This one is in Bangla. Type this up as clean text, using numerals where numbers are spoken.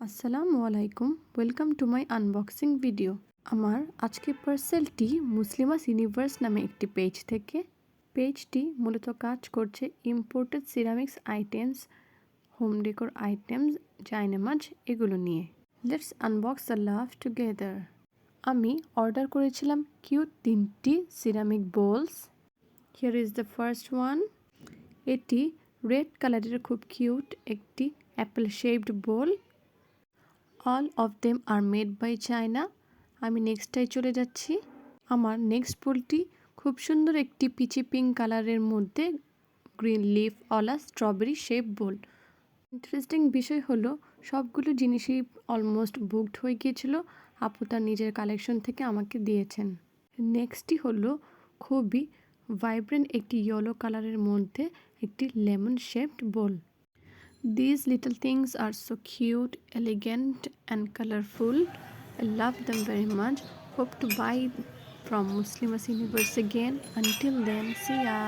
আসসালামু আলাইকুম, welcome to my unboxing video. আমার আজকের পার্সেলটি মুসলিমাস ইউনিভার্স নামে একটি পেজ থেকে। পেজটি মূলত কাজ করছে imported ceramics items, home decor items, জায়নামাজ এগুলো নিয়ে। Let's unbox the love together. আমি অর্ডার করেছিলাম কিউট 3টি ceramic bowls. Here is the first one. এটি রেড কালারের খুব কিউট একটি apple shaped bowl. All of them are made by China. আমি নেক্সটটায় চলে যাচ্ছি। আমার নেক্সট বোলটি খুব সুন্দর একটি পিচি পিঙ্ক কালারের মধ্যে গ্রিন লিফ ওয়ালা স্ট্রবেরি শেপ বোল। ইন্টারেস্টিং বিষয় হলো সবগুলো জিনিসই অলমোস্ট বুকড হয়ে গিয়েছিল। আপু তার নিজের কালেকশন থেকে আমাকে দিয়েছেন। নেক্সটটি হলো খুবই ভাইব্রেন্ট একটি ইয়েলো কালারের মধ্যে একটি lemon shaped bowl. These little things are so cute, elegant and colorful. I love them very much. Hope to buy from Muslimas Universe again. Until then, see ya.